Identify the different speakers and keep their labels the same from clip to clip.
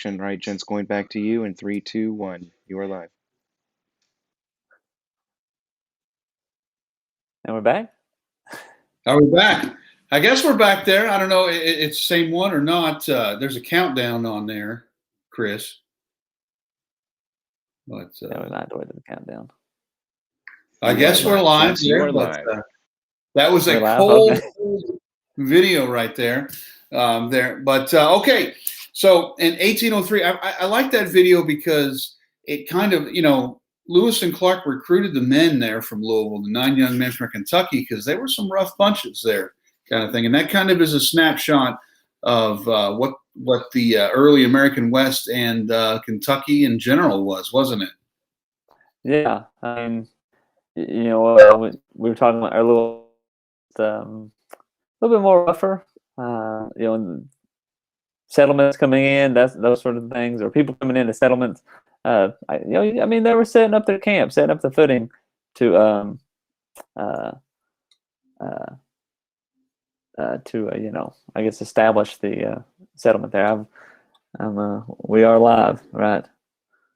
Speaker 1: connection. All right, gents, going back to you in 3, 2, 1. You are live.
Speaker 2: And we're back?
Speaker 3: Are we back? I guess we're back there. I don't know. It's the same one or not. There's a countdown on there, Chris. But
Speaker 2: Yeah, we might have to wait to the countdown.
Speaker 3: I guess we're live.
Speaker 1: You are live.
Speaker 3: That was a
Speaker 2: We're
Speaker 3: cold
Speaker 2: live?
Speaker 3: video right there. But okay. So in 1803, I like that video because it kind of, Lewis and Clark recruited the men there from Louisville, the 9 young men from Kentucky, because they were some rough bunches there, kind of thing. And that kind of is a snapshot of what the early American West and Kentucky in general was, wasn't it?
Speaker 2: Yeah. I mean, we were talking about a little bit more rougher, settlements coming in, those sort of things, or people coming into settlements. They were setting up their camp, setting up the footing to I guess establish the settlement there. We are live, right?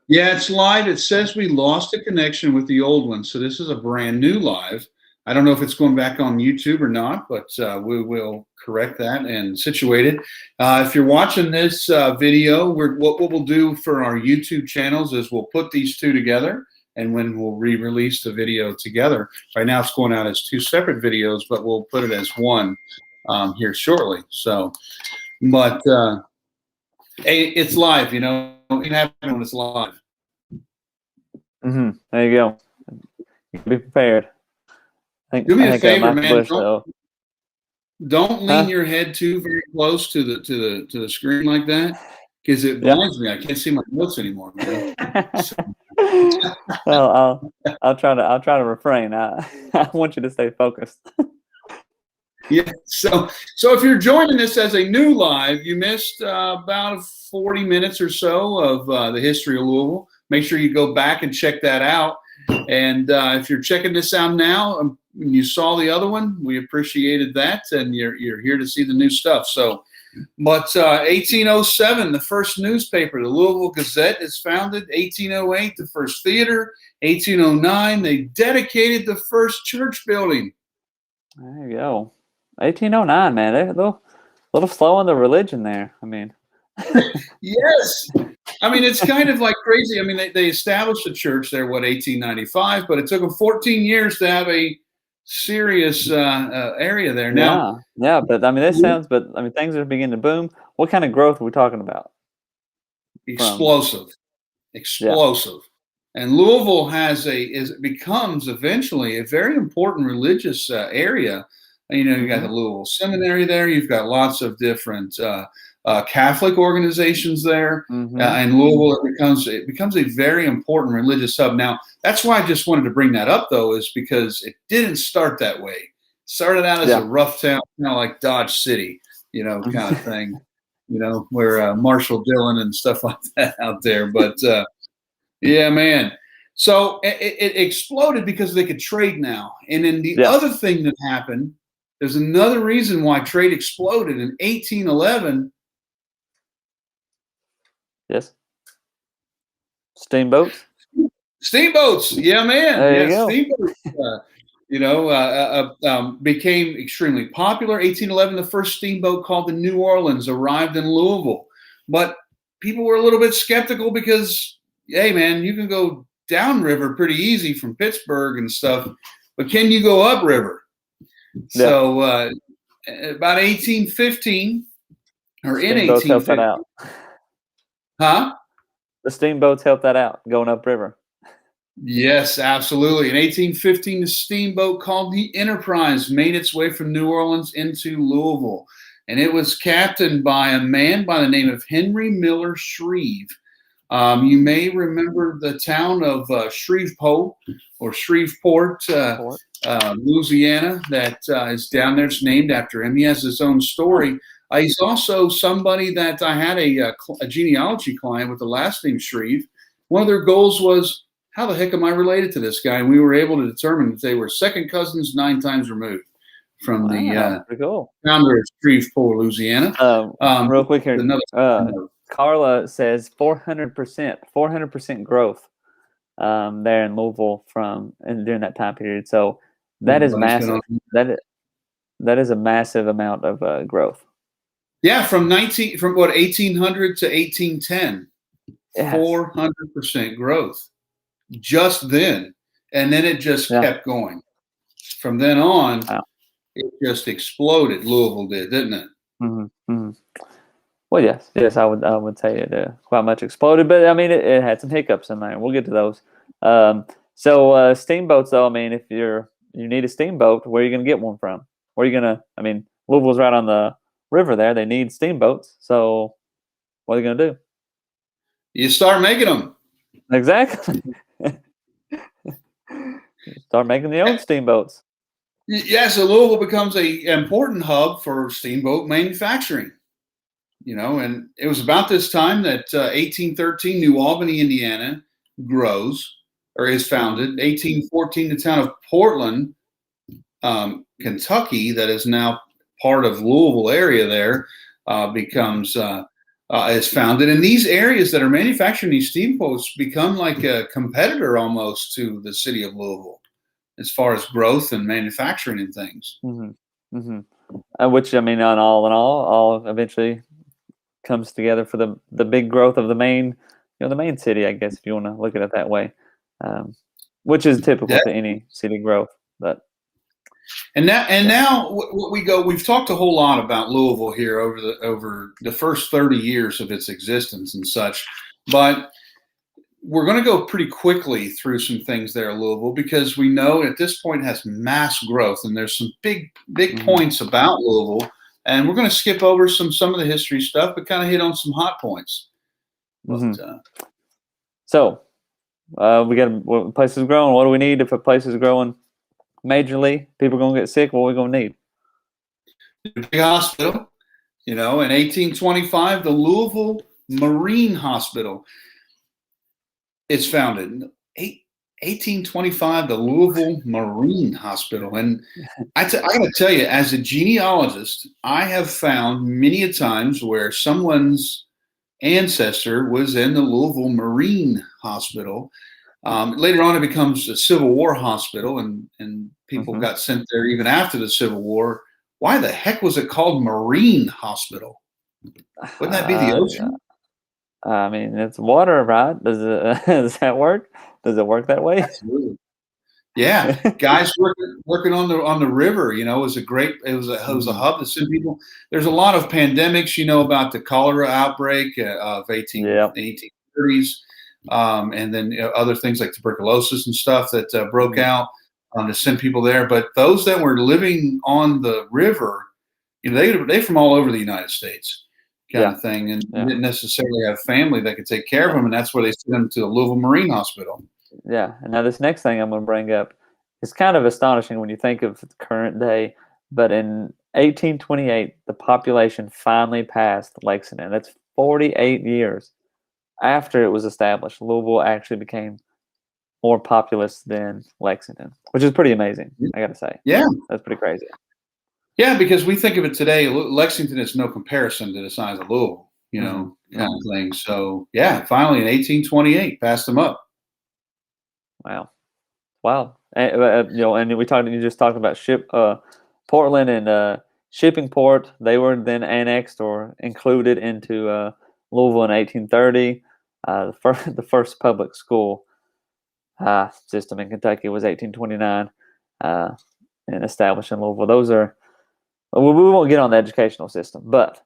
Speaker 3: Yeah, it's live. It says we lost a connection with the old one, so this is a brand new live. I don't know if it's going back on YouTube or not, but we will correct that and situate it. If you're watching this video, what we'll do for our YouTube channels is we'll put these two together, and when we'll re-release the video together. Right now it's going out as 2 separate videos, but we'll put it as one here shortly. So, but it's live, it can happen when it's live.
Speaker 2: Mm-hmm. There you go. You can be prepared.
Speaker 3: Do me a favor, man.
Speaker 2: Bush,
Speaker 3: don't lean your head too very close to the screen like that, because it blinds me. I can't see my notes anymore, man.
Speaker 2: Well, I'll try to refrain. I want you to stay focused.
Speaker 3: Yeah. So if you're joining us as a new live, you missed about 40 minutes or so of the history of Louisville. Make sure you go back and check that out. And if you're checking this out now, and you saw the other one, we appreciated that, and you're here to see the new stuff. So, but 1807, the first newspaper, the Louisville Gazette, is founded. 1808, the first theater. 1809, they dedicated the first church building.
Speaker 2: There you go. 1809, man. They're a little slow on the religion there. I mean,
Speaker 3: yes. I mean, it's kind of like crazy. I mean, they established a church there, 1895, but it took them 14 years to have a serious area there. Now,
Speaker 2: yeah, but I mean, things are beginning to boom. What kind of growth are we talking about?
Speaker 3: Explosive. And Louisville becomes eventually a very important religious area. You got the Louisville Seminary there. You've got lots of different Catholic organizations there, and Louisville it becomes a very important religious hub. Now, that's why I just wanted to bring that up, though, is because it didn't start that way. It started out as a rough town, kind of like Dodge City, kind of thing, where Marshall Dillon and stuff like that out there. But yeah, man. So it exploded because they could trade now. And then the other thing that happened, there's another reason why trade exploded in 1811.
Speaker 2: Yes. Steamboats.
Speaker 3: Yeah, man.
Speaker 2: There you go.
Speaker 3: Steamboats. Became extremely popular. 1811, the first steamboat called the New Orleans arrived in Louisville. But people were a little bit skeptical because, hey, man, you can go downriver pretty easy from Pittsburgh and stuff, but can you go upriver? Yeah. So about 1815, or in 1815. Huh?
Speaker 2: The steamboats helped that out, going upriver.
Speaker 3: Yes, absolutely. In 1815, the steamboat called the Enterprise made its way from New Orleans into Louisville. And it was captained by a man by the name of Henry Miller Shreve. You may remember the town of Shreveport or Shreveport, Louisiana, that is down there. It's named after him. He has his own story. He's also somebody that I had a genealogy client with the last name Shreve. One of their goals was, how the heck am I related to this guy? And we were able to determine that they were second cousins 9 times removed from the founder of Shreveport, Louisiana.
Speaker 2: Real quick here. Carla says 400% growth there in Louisville during that time period. So that is
Speaker 3: Everybody's been
Speaker 2: massive. That is a massive amount of growth.
Speaker 3: Yeah, from 1800 to 1810,
Speaker 2: Yes.
Speaker 3: 400% growth just then, and then it just kept going. From then on, it just exploded. Louisville didn't it?
Speaker 2: Mm-hmm. Mm-hmm. Well, yes, I would say it quite much exploded, but I mean it had some hiccups in there. We'll get to those. So steamboats, though, I mean, if you need a steamboat, where are you going to get one from? Where are you going to? I mean, Louisville's right on the river there. They need steamboats. So what are they going to do?
Speaker 3: You start making them.
Speaker 2: Exactly. Start making your own steamboats.
Speaker 3: Yeah, so Louisville becomes an important hub for steamboat manufacturing. And it was about this time that 1813 New Albany, Indiana is founded. 1814 the town of Portland, Kentucky, that is now part of Louisville area there, is founded. And these areas that are manufacturing these steamboats become like a competitor almost to the city of Louisville as far as growth and manufacturing and things.
Speaker 2: Mm-hmm. Mm-hmm. Which, I mean, all eventually comes together for the big growth of the main city, I guess, if you want to look at it that way, which is typical to any city growth. But
Speaker 3: now we've talked a whole lot about Louisville here over the first 30 years of its existence and such, but we're going to go pretty quickly through some things there, Louisville, because we know at this point it has mass growth, and there's some big points about Louisville, and we're going to skip over some of the history stuff, but kind of hit on some hot points.
Speaker 2: So we got places growing. What do we need if a place is growing majorly? People are going to get sick. What are we going to need?
Speaker 3: A big hospital. In 1825, the Louisville Marine Hospital is founded. 1825, the Louisville Marine Hospital. And I got to tell you, as a genealogist, I have found many a times where someone's ancestor was in the Louisville Marine Hospital. Later on, it becomes a Civil War hospital, and people got sent there even after the Civil War. Why the heck was it called Marine Hospital? Wouldn't that be the ocean?
Speaker 2: I mean, it's water, right? Does that work? Does it work that way?
Speaker 3: Absolutely. Yeah, guys working on the river. It was a hub to send people. There's a lot of pandemics, about the cholera outbreak of 1830s, and then to things like tuberculosis and stuff that broke out to send people there. But those that were living on the river, they from all over the United States. Kind of thing, and didn't necessarily have family that could take care of them, and that's where they sent them to the Louisville Marine Hospital.
Speaker 2: Yeah, and now this next thing I'm going to bring up is kind of astonishing when you think of the current day, but in 1828, the population finally passed Lexington. That's 48 years after it was established. Louisville actually became more populous than Lexington, which is pretty amazing, I got to say.
Speaker 3: Yeah.
Speaker 2: That's pretty crazy.
Speaker 3: Yeah, because we think of it today, Lexington is no comparison to the size of Louisville, kind of thing. So, yeah, finally in 1828, passed them up.
Speaker 2: Wow. And, and you just talked about Portland and Shippingport. They were then annexed or included into Louisville in 1830. The first public school system in Kentucky was 1829 and established in Louisville. We won't get on the educational system, but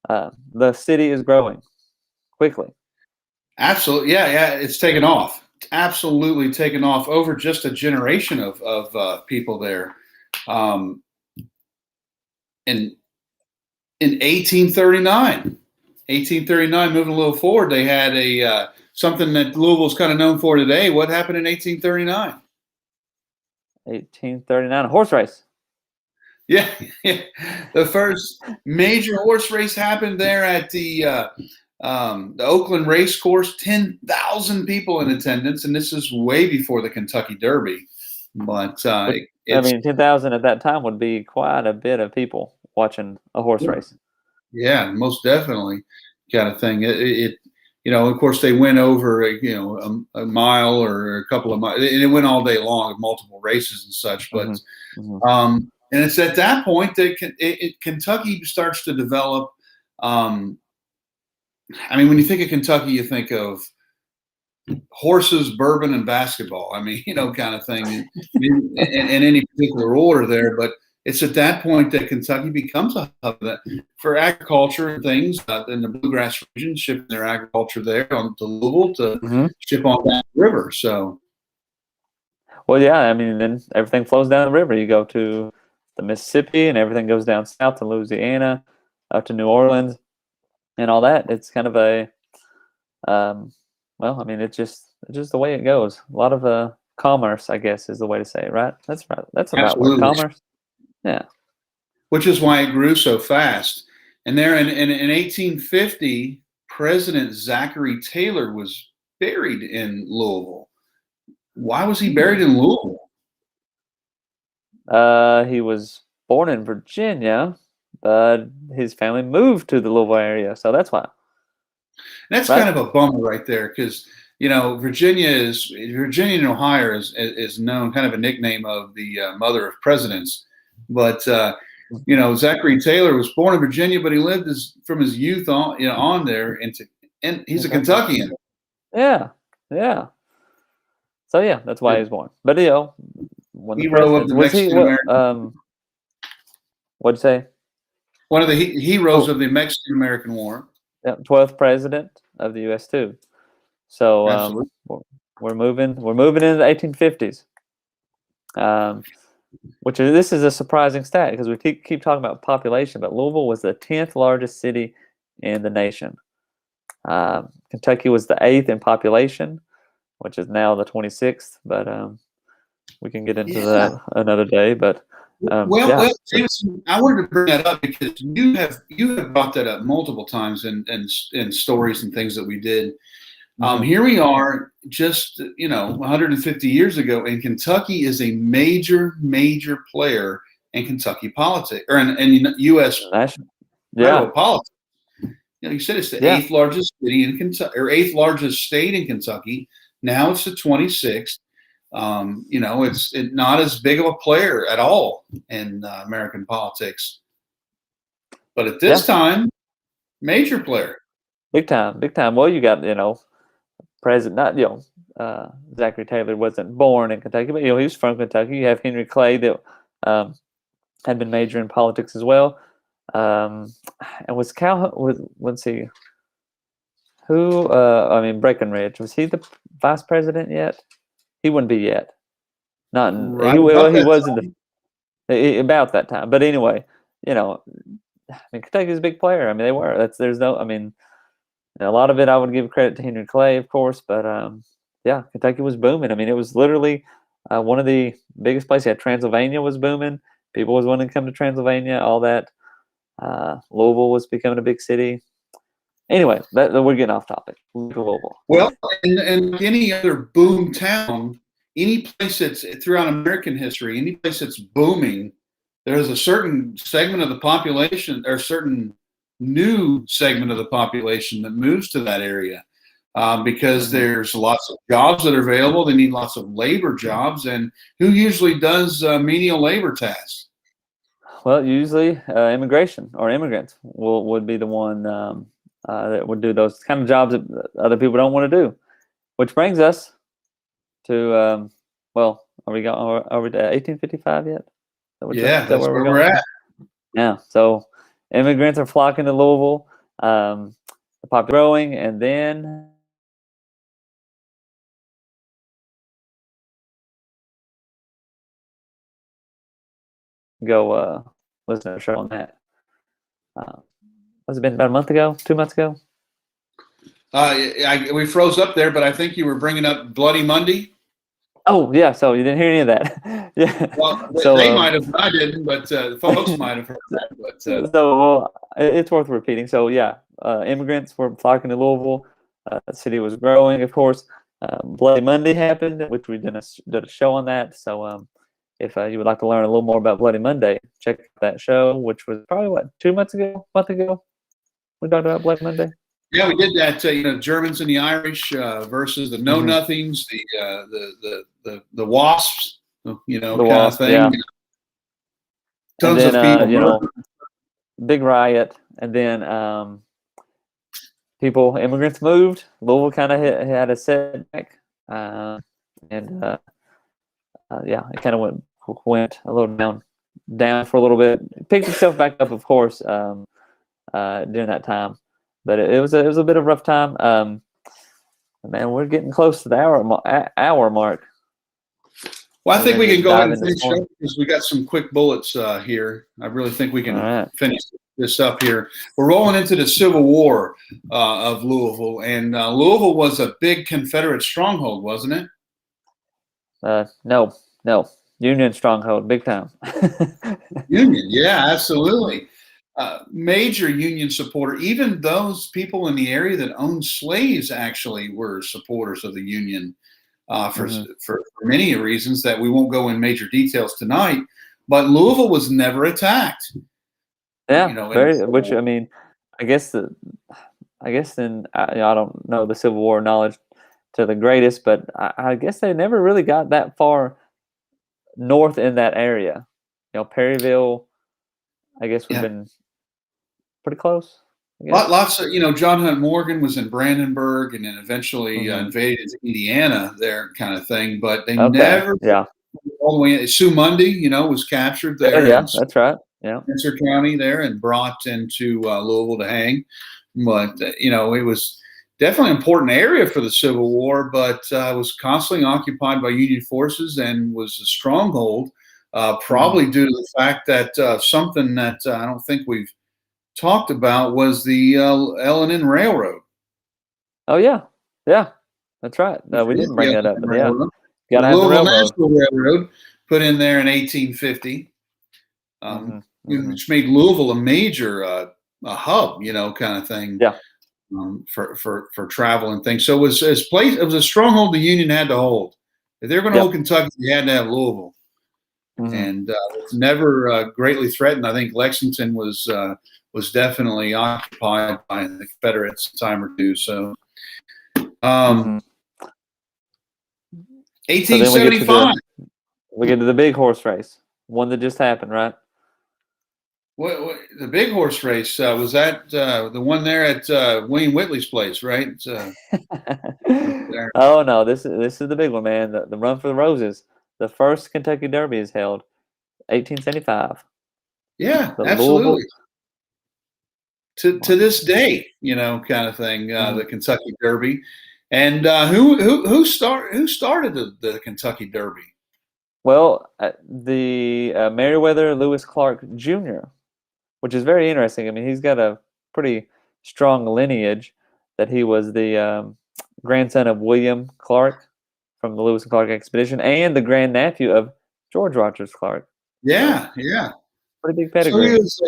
Speaker 2: the city is growing quickly.
Speaker 3: Absolutely. Yeah. It's taken off. It's absolutely taken off over just a generation of people there. In 1839, moving a little forward, they had something that Louisville's kind of known for today. What happened in 1839?
Speaker 2: 1839, a horse race.
Speaker 3: Yeah. The first major horse race happened there at the Oakland Race Course. 10,000 people in attendance, and this is way before the Kentucky Derby. But
Speaker 2: 10,000 at that time would be quite a bit of people watching a horse race.
Speaker 3: Yeah, most definitely. kind of thing. Of course, they went over a mile or a couple of miles, and it went all day long, multiple races and such. But and it's at that point that Kentucky starts to develop. When you think of Kentucky, you think of horses, bourbon, and basketball. Kind of thing, in any particular order there. But it's at that point that Kentucky becomes a hub for agriculture and things in the bluegrass region, shipping their agriculture there on to Louisville to ship on that river. So,
Speaker 2: well, yeah, then everything flows down the river. You go to the Mississippi, and everything goes down south to Louisiana, up to New Orleans, and all that. It's kind of a, it's just the way it goes. A lot of commerce, I guess, is the way to say it, right? That's right. That's about what commerce. Yeah.
Speaker 3: Which is why it grew so fast. And there in 1850, President Zachary Taylor was buried in Louisville. Why was he buried in Louisville?
Speaker 2: He was born in Virginia, but his family moved to the Louisville area, so that's why.
Speaker 3: That's kind of a bummer right there, because Virginia and Ohio is known, kind of a nickname of the mother of presidents. But Zachary Taylor was born in Virginia, but he lived from his youth on there and he's a Kentuckian.
Speaker 2: Yeah. So yeah, that's why he was born. But when
Speaker 3: hero of the Mexican American.
Speaker 2: What'd you say?
Speaker 3: One of the heroes of the Mexican American War.
Speaker 2: Yeah, 12th president of the U.S. too. So we're moving into the 1850s. This is a surprising stat because we keep talking about population, but Louisville was the 10th largest city in the nation. Kentucky was the 8th in population, which is now the 26th, but we can get into that another day. But
Speaker 3: Jameson, I wanted to bring that up because you have brought that up multiple times in stories and things that we did. Here we are, just 150 years ago, and Kentucky is a major player in Kentucky politics or in U.S. federal politics. You said it's the 8th largest city in Kentucky, or 8th largest state in Kentucky. Now it's the 26th. It's not as big of a player at all in American politics, but at this time, major player,
Speaker 2: big time. Well, you got President, Zachary Taylor wasn't born in Kentucky, but he was from Kentucky. You have Henry Clay that had been major in politics as well. And was let's see, Breckinridge, was he the vice president yet? He wouldn't be yet. Not he wasn't about that time. But anyway, Kentucky's a big player. They were. A lot of it I would give credit to Henry Clay, of course, but Kentucky was booming. It was literally one of the biggest places. Yeah, Transylvania was booming. People was wanting to come to Transylvania, all that. Louisville was becoming a big city. Anyway, we're getting off topic. Louisville.
Speaker 3: Well, and like any other boom town, any place that's throughout American history, any place that's booming, there's a certain segment of the population or certain new segment of the population that moves to that area because there's lots of jobs that are available. They need lots of labor jobs, and who usually does menial labor tasks?
Speaker 2: Well, usually immigration or immigrants would be the one that would do those kind of jobs that other people don't want to do. Which brings us to are we to 1855 yet?
Speaker 3: That's where we're at.
Speaker 2: Yeah, so immigrants are flocking to Louisville. The population growing, and then go listen to a show on that. Has it been about a month ago? 2 months ago?
Speaker 3: We froze up there, but I think you were bringing up Bloody Monday.
Speaker 2: Oh, yeah. So you didn't hear any of that. Yeah.
Speaker 3: Well, they might have. I didn't, but the folks might have heard that. But
Speaker 2: it's worth repeating. So yeah, immigrants were flocking to Louisville. The city was growing, of course. Bloody Monday happened, which we did a show on that. So if you would like to learn a little more about Bloody Monday, check that show, which was probably 2 months ago, month ago. We talked about Bloody Monday.
Speaker 3: Yeah, we did that. Germans and the Irish versus the Know Nothings, the Wasps,
Speaker 2: The
Speaker 3: kind of
Speaker 2: Wasp,
Speaker 3: thing.
Speaker 2: yeah.
Speaker 3: Tons
Speaker 2: and
Speaker 3: of
Speaker 2: then,
Speaker 3: people.
Speaker 2: big riot, and then immigrants moved. Louisville kind of had a setback, and it kind of went a little down for a little bit. It picked itself back up, of course, during that time, but it was a bit of a rough time. Man, we're getting close to the hour mark.
Speaker 3: Well, I think we can go ahead and
Speaker 2: into
Speaker 3: finish up because we got some quick bullets here. I really think we can finish this up here. We're rolling into the Civil War of Louisville, and Louisville was a big Confederate stronghold, wasn't it?
Speaker 2: No, Union stronghold, big time.
Speaker 3: Union, yeah, absolutely. Major Union supporter. Even those people in the area that owned slaves actually were supporters of the Union. For many reasons that we won't go in major details tonight, but Louisville was never attacked.
Speaker 2: Yeah, which I mean, I guess then I don't know the Civil War knowledge to the greatest, but I guess they never really got that far north in that area. Perryville, I guess would have been pretty close.
Speaker 3: Lots of, John Hunt Morgan was in Brandenburg and then eventually invaded Indiana there kind of thing, but they never all the way. Sue Mundy, was captured there.
Speaker 2: Yeah, that's right. Yeah.
Speaker 3: Spencer County there and brought into Louisville to hang. But, it was definitely an important area for the Civil War, but was constantly occupied by Union forces and was a stronghold, probably due to the fact that something that I don't think we've talked about was the L&N Railroad.
Speaker 2: Oh yeah, that's right. We didn't bring that up, but
Speaker 3: Railroad.
Speaker 2: Gotta have the railroad.
Speaker 3: National Railroad put in there in 1850, which made Louisville a major a hub, kind of thing.
Speaker 2: Yeah.
Speaker 3: For travel and things. So it was a stronghold the Union had to hold. If they were going to hold Kentucky, they had to have Louisville. And it's never greatly threatened. I think Lexington was definitely occupied by the Confederates a time or two. So, 1875.
Speaker 2: So we get to the big horse race, one that just happened, right?
Speaker 3: What the big horse race was that the one there at William Whitley's place, right?
Speaker 2: Oh no, this is the big one, man. The Run for the Roses. The first Kentucky Derby is held, 1875.
Speaker 3: Yeah, absolutely. To this day, kind of thing, the Kentucky Derby, and who started the Kentucky Derby?
Speaker 2: Well, the Meriwether Lewis Clark Jr., which is very interesting. I mean, he's got a pretty strong lineage that he was the grandson of William Clark from the Lewis and Clark expedition and the grandnephew of George Rogers Clark.
Speaker 3: Yeah.
Speaker 2: Pretty big pedigree.
Speaker 3: So he was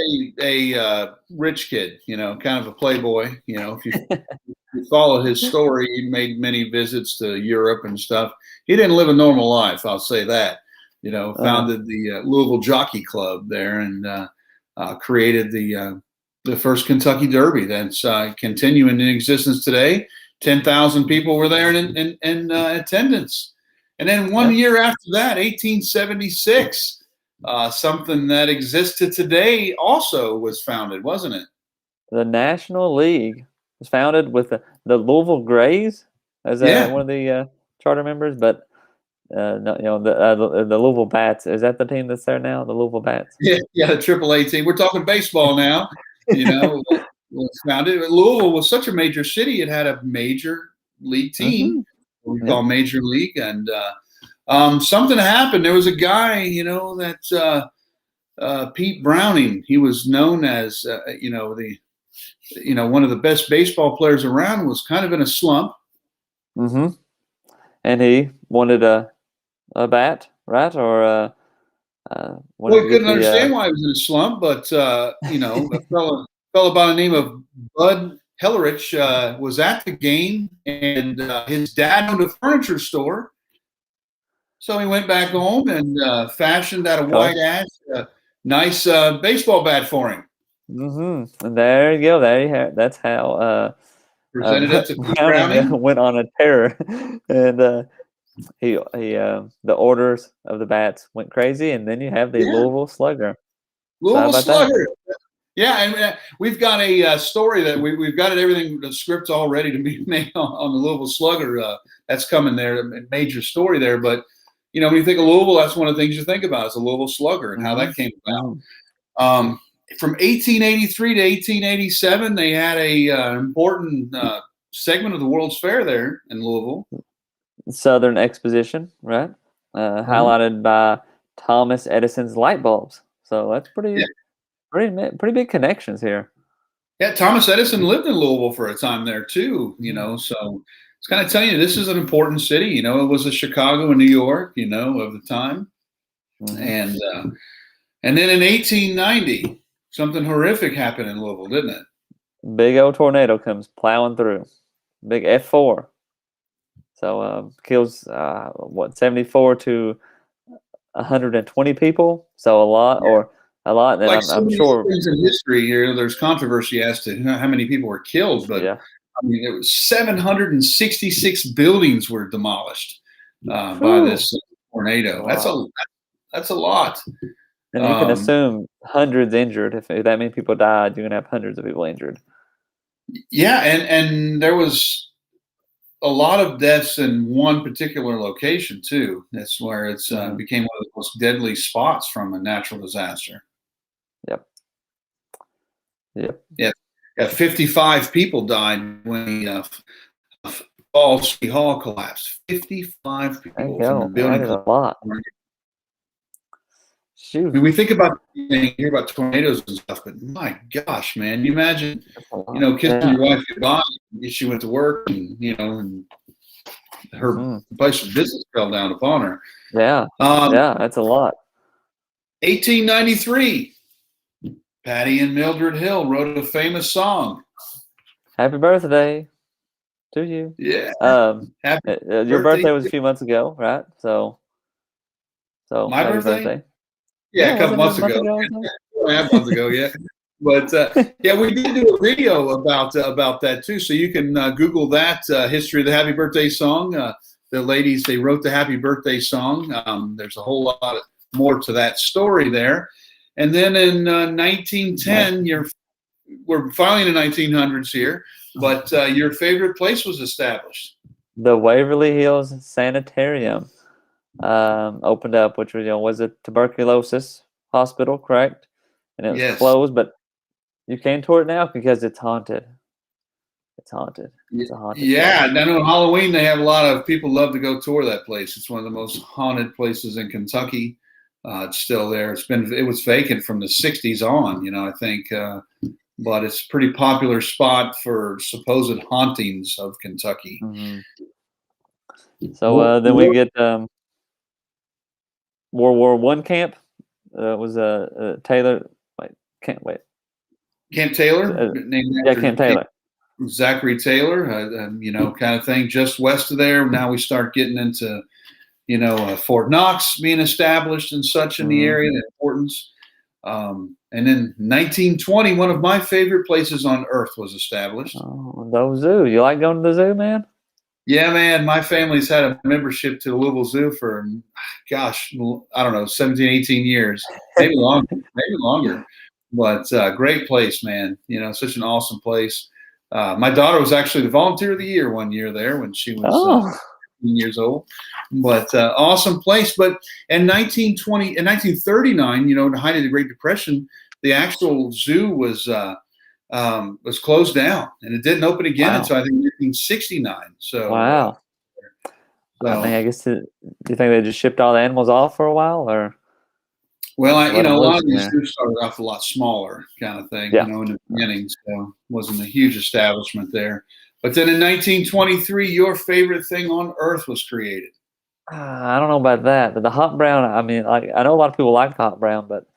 Speaker 3: a rich kid, kind of a playboy. If you follow his story, he made many visits to Europe and stuff. He didn't live a normal life, I'll say that. Founded the Louisville Jockey Club there and created the first Kentucky Derby that's continuing in existence today. 10,000 people were there in attendance. And then 1 year after that, 1876, something that existed today also was founded, wasn't it?
Speaker 2: The National League was founded with the Louisville Grays as one of the charter members, but the Louisville Bats. Is that the team that's there now? The Louisville Bats.
Speaker 3: Yeah, the AAA team. We're talking baseball now. Was founded. Louisville was such a major city; it had a major league team. We call Major League, and something happened. There was a guy, that Pete Browning. He was known as, one of the best baseball players around. Was kind of in a slump.
Speaker 2: And he wanted a bat, right? Or
Speaker 3: we couldn't understand why he was in a slump, but a fellow by the name of Bud Hellerich was at the game, and his dad owned a furniture store. So he went back home and fashioned out of white ash a nice baseball bat for him.
Speaker 2: And there you go. That's how
Speaker 3: presented it to Pete
Speaker 2: Browning went on a tear, and he the orders of the bats went crazy, and then you have the Louisville Slugger.
Speaker 3: Louisville Slugger. Yeah, and we've got a story that we've got everything, the script's all ready to be made on the Louisville Slugger. That's coming there, a major story there. But when you think of Louisville, that's one of the things you think about is the Louisville Slugger and how that came about. From 1883 to 1887, they had a important segment of the World's Fair there in Louisville.
Speaker 2: Southern Exposition, right? Highlighted by Thomas Edison's light bulbs. So that's pretty big connections here.
Speaker 3: Yeah, Thomas Edison lived in Louisville for a time there too. So it's kind of telling you this is an important city. It was the Chicago and New York, of the time, and then in 1890, something horrific happened in Louisville, didn't it?
Speaker 2: Big old tornado comes plowing through. Big F4. So kills 74 to 120 people. So a lot. And
Speaker 3: like
Speaker 2: I'm sure
Speaker 3: things in history here, there's controversy as to how many people were killed, but it was 766 buildings were demolished by this tornado. Wow. That's a lot.
Speaker 2: And you can assume hundreds injured. If that many people died, you're gonna have hundreds of people injured.
Speaker 3: Yeah, and there was a lot of deaths in one particular location too. That's where it's became one of the most deadly spots from a natural disaster. Yeah. 55 people died when the Fall City Hall collapsed. 55 people from the building.
Speaker 2: That is a lot. Shoot.
Speaker 3: I mean, we think about hear about tornadoes and stuff, but my gosh, man, you imagine, kissing your wife goodbye, she went to work, and and her place of business fell down upon her.
Speaker 2: Yeah, that's a lot.
Speaker 3: 1893, Patty and Mildred Hill wrote a famous song.
Speaker 2: Happy birthday to you.
Speaker 3: Yeah.
Speaker 2: Your birthday was a few months ago, right? So
Speaker 3: my
Speaker 2: happy
Speaker 3: birthday? Yeah, a couple months ago. A month ago, yeah. But we did do a video about that too. So you can Google that history of the Happy Birthday song. The ladies, they wrote the Happy Birthday song. There's a whole lot more to that story there. And then in 1910, we're finally in the 1900s here, but your favorite place was established.
Speaker 2: The Waverly Hills Sanitarium opened up, which was a tuberculosis hospital, correct? And it was closed, but you can tour it now because it's haunted. It's haunted. It's a haunted place.
Speaker 3: I know on Halloween they have a lot of people love to go tour that place. It's one of the most haunted places in Kentucky. It's still there. It was vacant from the 60s on, I think, but it's a pretty popular spot for supposed hauntings of Kentucky.
Speaker 2: So then we get World War I camp. Was Taylor.
Speaker 3: Camp Taylor?
Speaker 2: Camp Taylor.
Speaker 3: Zachary Taylor, kind of thing. Just west of there, now we start getting into, Fort Knox being established and such in the area, the importance. And then 1920, one of my favorite places on earth was established.
Speaker 2: Oh, the zoo. You like going to the zoo, man?
Speaker 3: Yeah, man. My family's had a membership to the Louisville Zoo for, gosh, I don't know, 17, 18 years, maybe longer. But great place, man. Such an awesome place. My daughter was actually the volunteer of the year one year there when she was 15 years old. But awesome place. But in 1939, the height of the Great Depression, the actual zoo was closed down, and it didn't open again until I think 1969. So
Speaker 2: wow. I guess do you think they just shipped all the animals off for a while, or?
Speaker 3: Well, a lot of these zoos started off a lot smaller kind of thing, in the beginning, so it wasn't a huge establishment there. But then in 1923, your favorite thing on earth was created.
Speaker 2: I don't know about that, but the hot brown. I mean, I know a lot of people like the hot brown, but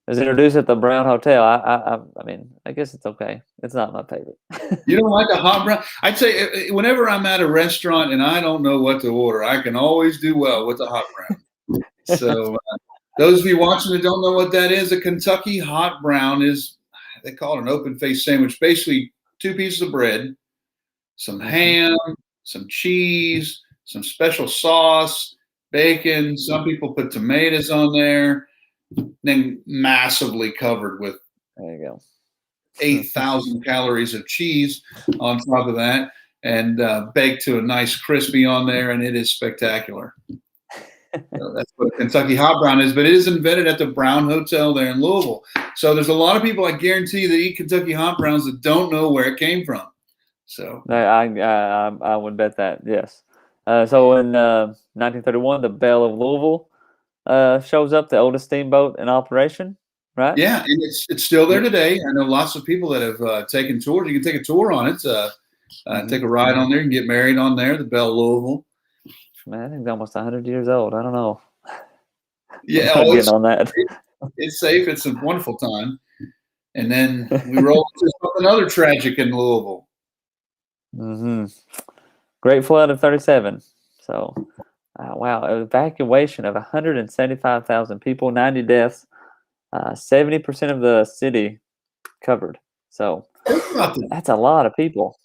Speaker 2: it was introduced at the Brown Hotel. I mean, I guess it's okay. It's not my favorite.
Speaker 3: You don't like a hot brown? I'd say whenever I'm at a restaurant and I don't know what to order, I can always do well with the hot brown. So those of you watching that don't know what that is, a Kentucky hot brown is, they call it an open-faced sandwich, basically 2 pieces of bread, some ham, some cheese, some special sauce, bacon. Some people put tomatoes on there, then massively covered with
Speaker 2: There you go.
Speaker 3: 8,000 calories of cheese on top of that, and baked to a nice crispy on there, and it is spectacular. So that's what a Kentucky hot brown is, but it is invented at the Brown Hotel there in Louisville. So there's a lot of people, I guarantee you, that eat Kentucky hot browns that don't know where it came from. So
Speaker 2: I would bet that, yes. So in 1931, the Belle of Louisville shows up, the oldest steamboat in operation, right?
Speaker 3: yeah, and it's still there today. I know lots of people that have taken tours. You can take a tour on it, take a ride on there, and get married on there, the Belle of Louisville.
Speaker 2: Man, I think it's almost 100 years old. I don't know.
Speaker 3: Yeah,
Speaker 2: I'm getting on that.
Speaker 3: It's safe. It's a wonderful time. And then we roll into something other tragic in Louisville.
Speaker 2: Great flood of 37. So, wow, evacuation of 175,000 people, 90 deaths, 70% of the city covered. So that's a lot of people.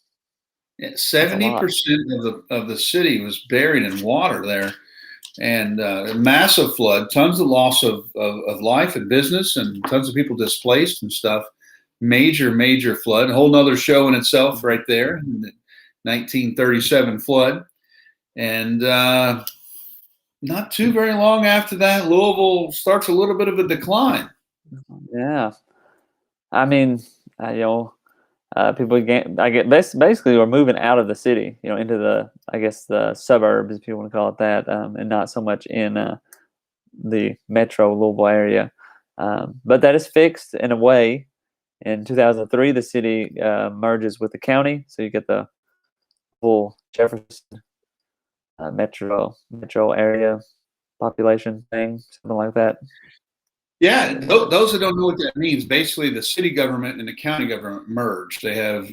Speaker 3: Yeah, 70% of the city was buried in water there, and a massive flood, tons of loss of life and business, and tons of people displaced and stuff. Major flood. A whole nother show in itself right there. The 1937 flood. And not too very long after that, Louisville starts a little bit of a decline.
Speaker 2: Yeah. I mean, people basically are moving out of the city, into the suburbs, if you want to call it that, and not so much in the metro Louisville area. But that is fixed in a way. In 2003, the city merges with the county, so you get the full Jefferson metro area population thing, something like that.
Speaker 3: Yeah, those that don't know what that means, basically the city government and the county government merged. They have,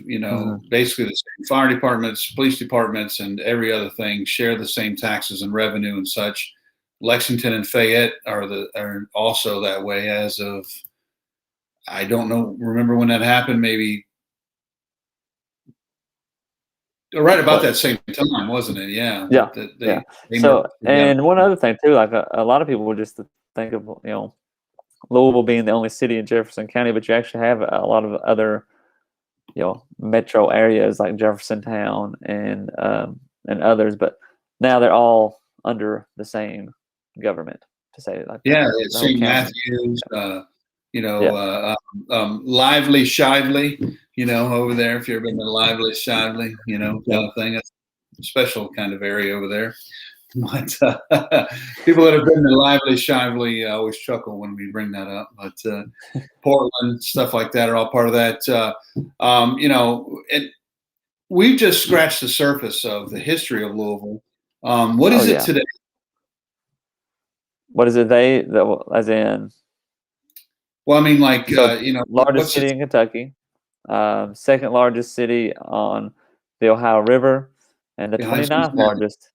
Speaker 3: basically the same fire departments, police departments, and every other thing share the same taxes and revenue and such. Lexington and Fayette are also that way as of, I don't know, remember when that happened, maybe right about that same time, wasn't it? Yeah.
Speaker 2: Yeah.
Speaker 3: They
Speaker 2: so, and one other thing too, like a lot of people would just think of, Louisville being the only city in Jefferson County, but you actually have a lot of other, metro areas like Jeffersontown and others, but now they're all under the same government, to say it like that.
Speaker 3: Yeah, St. Matthews, Lively Shively, over there. If you've ever been to Lively Shively, kind of thing. That's a special kind of area over there. But people that have been to Lively Shively always chuckle when we bring that up. But Portland, stuff like that are all part of that. We've just scratched the surface of the history of Louisville. What is it today?
Speaker 2: What is it? As in?
Speaker 3: Well, I mean,
Speaker 2: largest city in Kentucky, second largest city on the Ohio River, and the 29th largest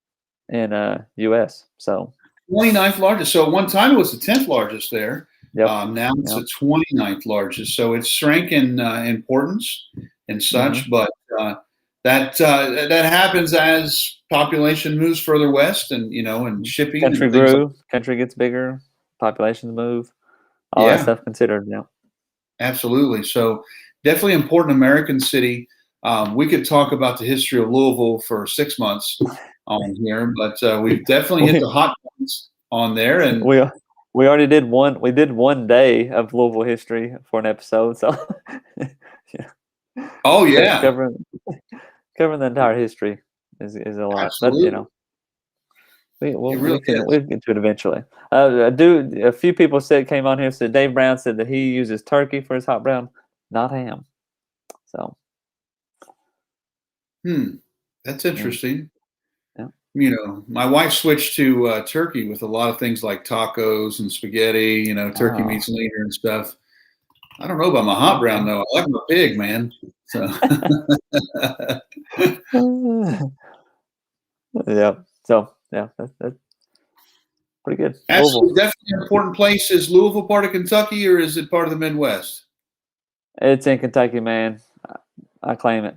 Speaker 2: in U.S. So
Speaker 3: 29th largest. So at one time it was the 10th largest there.
Speaker 2: Yep.
Speaker 3: Now it's the 29th largest. So it's shrank in importance and such, but that happens as population moves further west, and and shipping.
Speaker 2: Country grew, country gets bigger, populations move. All that stuff considered,
Speaker 3: Absolutely. So definitely important American city. We could talk about the history of Louisville for 6 months on here, but we've definitely hit the hot points on there. And
Speaker 2: we already did one. We did one day of Louisville history for an episode. So
Speaker 3: Oh yeah,
Speaker 2: covering the entire history is a lot.
Speaker 3: Absolutely.
Speaker 2: But we'll get to it eventually. A few people came on here, said Dave Brown said that he uses turkey for his hot brown, not ham. So
Speaker 3: that's interesting. Yeah. My wife switched to turkey with a lot of things like tacos and spaghetti, turkey meats later and stuff. I don't know about my hot brown though. I like my pig, man. So
Speaker 2: that's pretty good.
Speaker 3: Absolutely, definitely an important place. Is Louisville part of Kentucky, or is it part of the Midwest?
Speaker 2: It's in Kentucky, man. I claim it.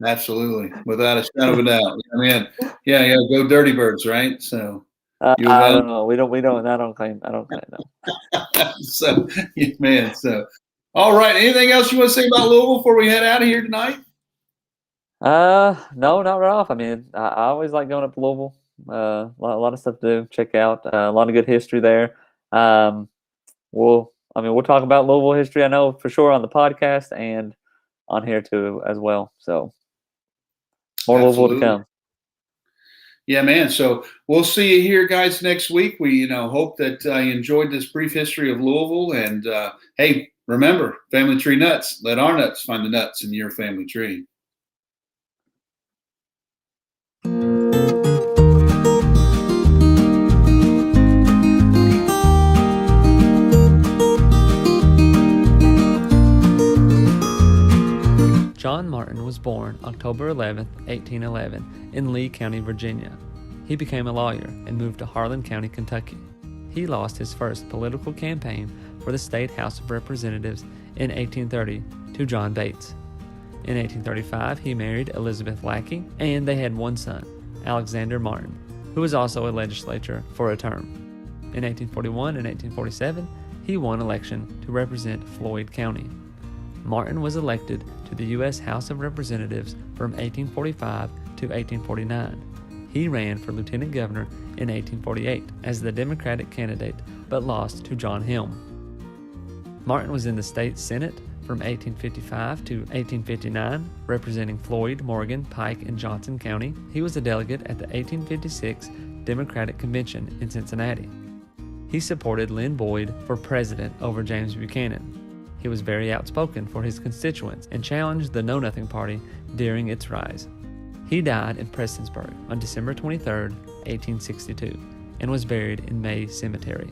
Speaker 3: Absolutely, without a shadow of a doubt. I mean, yeah, go Dirty Birds, right? So U of
Speaker 2: I
Speaker 3: M.
Speaker 2: don't know. We don't. I don't claim. No.
Speaker 3: So, yeah, man. So, all right. Anything else you want to say about Louisville before we head out of here tonight?
Speaker 2: No, not right off. I mean, I always like going up to Louisville. A lot of stuff to do, check out. A lot of good history there. Um, we'll talk about Louisville history. I know for sure on the podcast and on here too as well. So more Louisville to
Speaker 3: Absolutely.
Speaker 2: come.
Speaker 3: Yeah, man. So we'll see you here, guys, next week. We, hope that you enjoyed this brief history of Louisville. And hey, remember, family tree nuts. Let our nuts find the nuts in your family tree.
Speaker 4: John Martin was born October 11, 1811, in Lee County, Virginia. He became a lawyer and moved to Harlan County, Kentucky. He lost his first political campaign for the State House of Representatives in 1830 to John Bates. In 1835, he married Elizabeth Lackey, and they had one son, Alexander Martin, who was also a legislator for a term. In 1841 and 1847, he won election to represent Floyd County. Martin was elected to the U.S. House of Representatives from 1845 to 1849. He ran for lieutenant governor in 1848 as the Democratic candidate, but lost to John Helm. Martin was in the state Senate from 1855 to 1859, representing Floyd, Morgan, Pike, and Johnson County. He was a delegate at the 1856 Democratic Convention in Cincinnati. He supported Lynn Boyd for president over James Buchanan. He was very outspoken for his constituents and challenged the Know Nothing Party during its rise. He died in Prestonsburg on December 23, 1862, and was buried in May Cemetery.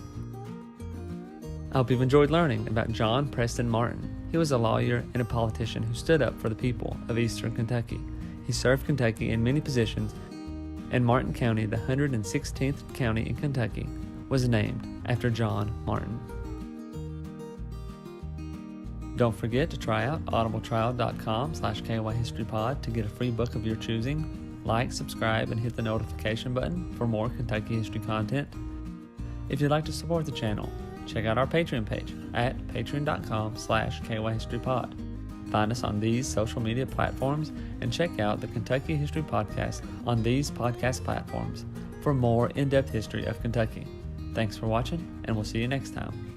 Speaker 4: I hope you've enjoyed learning about John Preston Martin. He was a lawyer and a politician who stood up for the people of Eastern Kentucky. He served Kentucky in many positions, and Martin County, the 116th county in Kentucky, was named after John Martin. Don't forget to try out audibletrial.com/kyhistorypod to get a free book of your choosing. Like, subscribe, and hit the notification button for more Kentucky history content. If you'd like to support the channel, check out our Patreon page at patreon.com/kyhistorypod. Find us on these social media platforms and check out the Kentucky History Podcast on these podcast platforms for more in-depth history of Kentucky. Thanks for watching, and we'll see you next time.